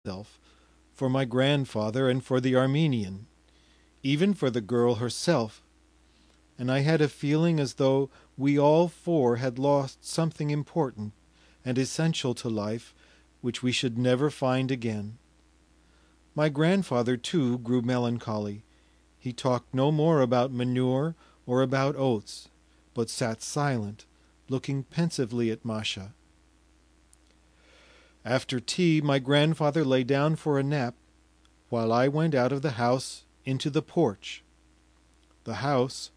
myself, for my grandfather, and for the Armenian, even for the girl herself, and I had a feeling as though we all four had lost something important and essential to life which we should never find again. My grandfather, too, grew melancholy. He talked no more about manure or about oats, but sat silent, looking pensively at Masha. After tea my grandfather lay down for a nap, while I went out of the house into the porch. The house,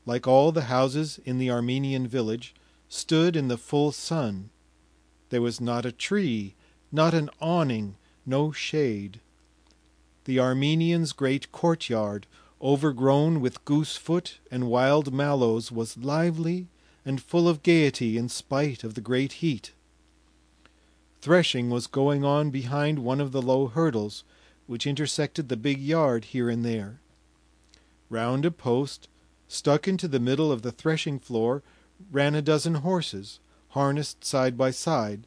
like all the houses in the Armenian village, stood in the full sun. There was not a tree, not an awning, no shade. The Armenians' great courtyard, overgrown with goosefoot and wild mallows, was lively and full of gaiety in spite of the great heat. Threshing was going on behind one of the low hurdles, which intersected the big yard here and there. Round a post, stuck into the middle of the threshing floor, ran a dozen horses, harnessed side by side,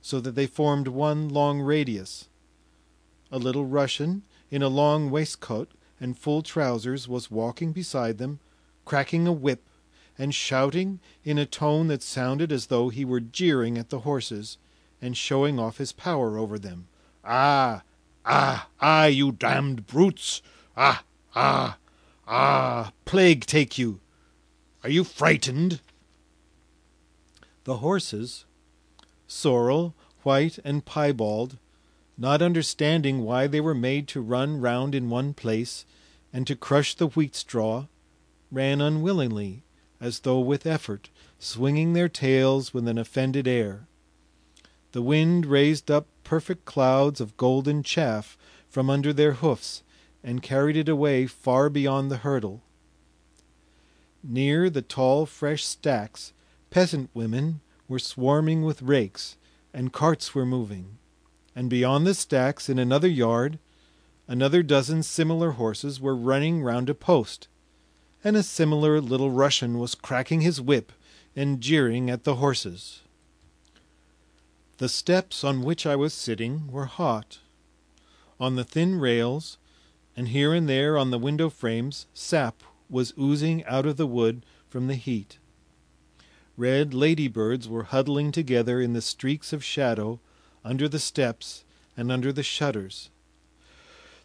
so that they formed one long radius. A little Russian, in a long waistcoat and full trousers, was walking beside them, cracking a whip, and shouting in a tone that sounded as though he were jeering at the horses, and showing off his power over them. "Ah! Ah! Ah! You damned brutes! Ah! Ah! Ah! Plague take you! Are you frightened?" The horses, sorrel, white, and piebald, not understanding why they were made to run round in one place and to crush the wheat straw, ran unwillingly, as though with effort, swinging their tails with an offended air. The wind raised up perfect clouds of golden chaff from under their hoofs and carried it away far beyond the hurdle. Near the tall fresh stacks peasant women were swarming with rakes, and carts were moving, and beyond the stacks in another yard another dozen similar horses were running round a post, and a similar little Russian was cracking his whip and jeering at the horses. The steps on which I was sitting were hot. On the thin rails, and here and there on the window frames, sap was oozing out of the wood from the heat. Red ladybirds were huddling together in the streaks of shadow under the steps and under the shutters.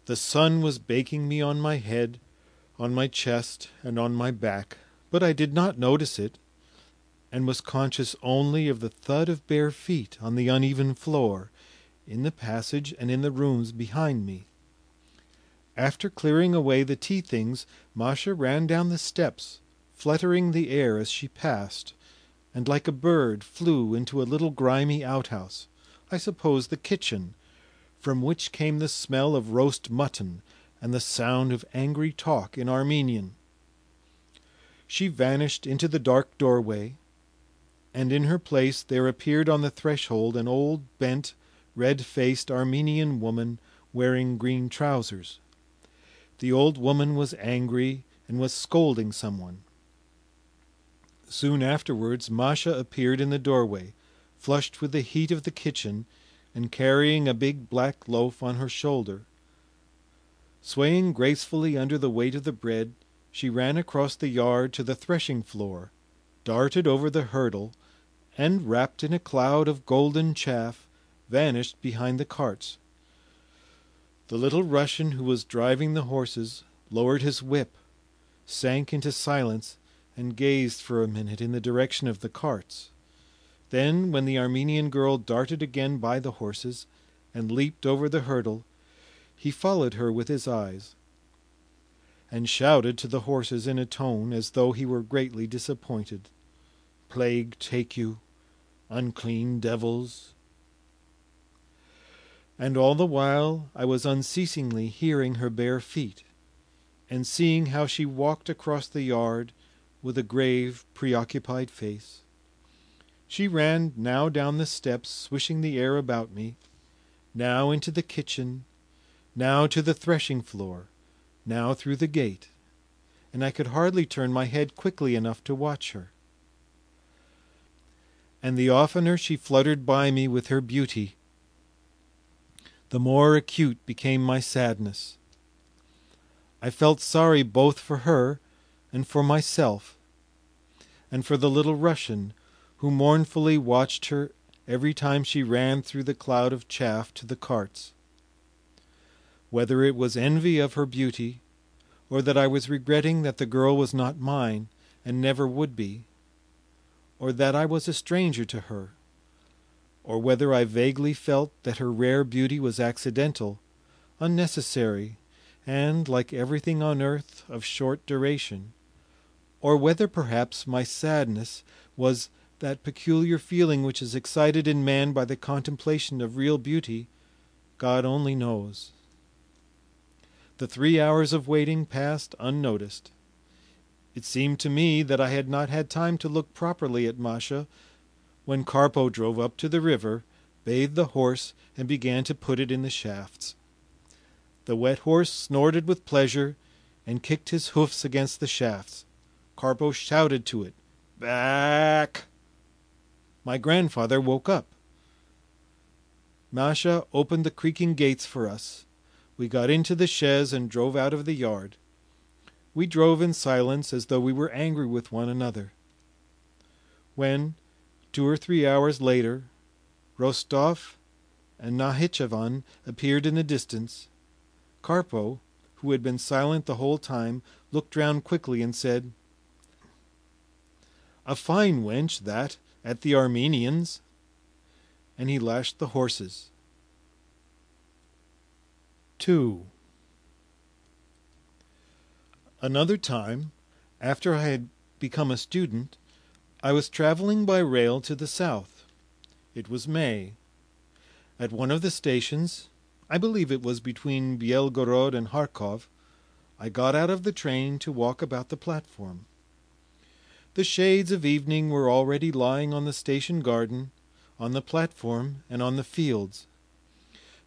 The sun was baking me on my head, on my chest, and on my back, but I did not notice it, and was conscious only of the thud of bare feet on the uneven floor, in the passage and in the rooms behind me. After clearing away the tea things, Masha ran down the steps, fluttering the air as she passed, and like a bird flew into a little grimy outhouse, I suppose the kitchen, from which came the smell of roast mutton and the sound of angry talk in Armenian. She vanished into the dark doorway, and in her place there appeared on the threshold an old, bent, red-faced Armenian woman wearing green trousers. The old woman was angry and was scolding someone. Soon afterwards Masha appeared in the doorway, flushed with the heat of the kitchen, and carrying a big black loaf on her shoulder. Swaying gracefully under the weight of the bread, she ran across the yard to the threshing floor, darted over the hurdle, and, wrapped in a cloud of golden chaff, vanished behind the carts. The little Russian who was driving the horses lowered his whip, sank into silence, and gazed for a minute in the direction of the carts. Then, when the Armenian girl darted again by the horses and leaped over the hurdle, he followed her with his eyes, and shouted to the horses in a tone as though he were greatly disappointed. "Plague take you, unclean devils!" And all the while I was unceasingly hearing her bare feet, and seeing how she walked across the yard with a grave, preoccupied face. She ran now down the steps, swishing the air about me, now into the kitchen, now to the threshing floor, now through the gate, and I could hardly turn my head quickly enough to watch her. And the oftener she fluttered by me with her beauty, the more acute became my sadness. I felt sorry both for her and for myself, and for the little Russian who mournfully watched her every time she ran through the cloud of chaff to the carts. Whether it was envy of her beauty, or that I was regretting that the girl was not mine and never would be, or that I was a stranger to her, or whether I vaguely felt that her rare beauty was accidental, unnecessary, and, like everything on earth, of short duration, or whether perhaps my sadness was that peculiar feeling which is excited in man by the contemplation of real beauty, God only knows. The 3 hours of waiting passed unnoticed. It seemed to me that I had not had time to look properly at Masha when Karpo drove up to the river, bathed the horse, and began to put it in the shafts. The wet horse snorted with pleasure and kicked his hoofs against the shafts. Karpo shouted to it, "Back!" My grandfather woke up. Masha opened the creaking gates for us. We got into the chaise and drove out of the yard. We drove in silence as though we were angry with one another. When, 2 or 3 hours later, Rostov and Nahitchevan appeared in the distance, Karpo, who had been silent the whole time, looked round quickly and said, "A fine wench, that, at the Armenians'," and he lashed the horses. 2. Another time, after I had become a student, I was traveling by rail to the south. It was May. At one of the stations, I believe it was between Byelgorod and Kharkov, I got out of the train to walk about the platform. The shades of evening were already lying on the station garden, on the platform, and on the fields.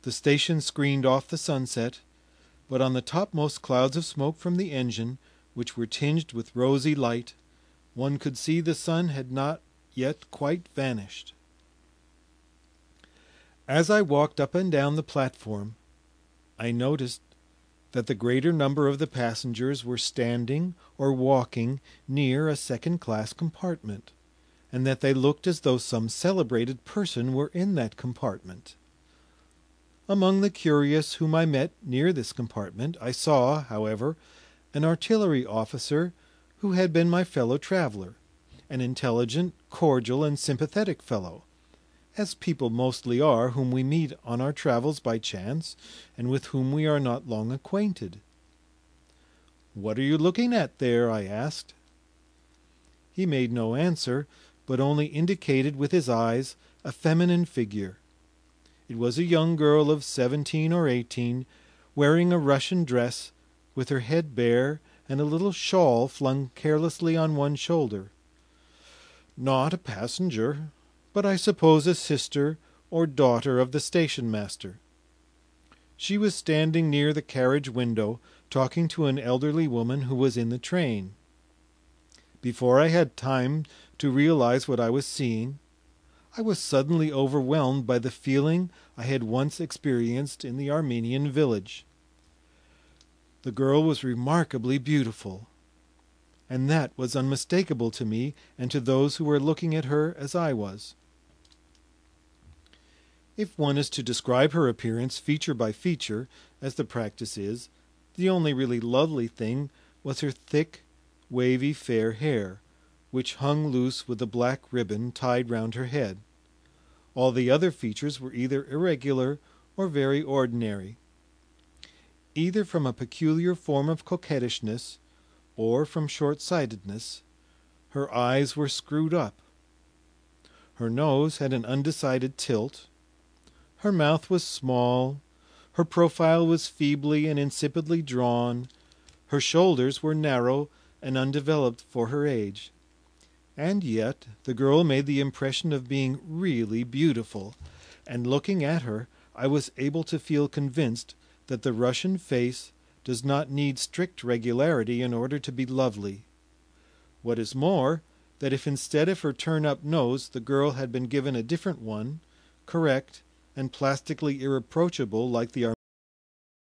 The station screened off the sunset, but on the topmost clouds of smoke from the engine, which were tinged with rosy light, one could see the sun had not yet quite vanished. As I walked up and down the platform, I noticed that the greater number of the passengers were standing or walking near a second-class compartment, and that they looked as though some celebrated person were in that compartment. Among the curious whom I met near this compartment, I saw, however, an artillery officer who had been my fellow traveler, an intelligent, cordial, and sympathetic fellow, as people mostly are whom we meet on our travels by chance, and with whom we are not long acquainted. "What are you looking at there?" I asked. He made no answer, but only indicated with his eyes a feminine figure. It was a young girl of 17 or 18, wearing a Russian dress, with her head bare and a little shawl flung carelessly on one shoulder. Not a passenger, but I suppose a sister or daughter of the station-master. She was standing near the carriage window, talking to an elderly woman who was in the train. Before I had time to realize what I was seeing, I was suddenly overwhelmed by the feeling I had once experienced in the Armenian village. The girl was remarkably beautiful, and that was unmistakable to me and to those who were looking at her as I was. If one is to describe her appearance feature by feature, as the practice is, the only really lovely thing was her thick, wavy, fair hair, which hung loose with a black ribbon tied round her head. All the other features were either irregular or very ordinary. Either from a peculiar form of coquettishness or from short-sightedness, her eyes were screwed up. Her nose had an undecided tilt. Her mouth was small. Her profile was feebly and insipidly drawn. Her shoulders were narrow and undeveloped for her age. And yet the girl made the impression of being really beautiful, and looking at her I was able to feel convinced that the Russian face does not need strict regularity in order to be lovely. What is more, that if instead of her turn-up nose the girl had been given a different one, correct, and plastically irreproachable like the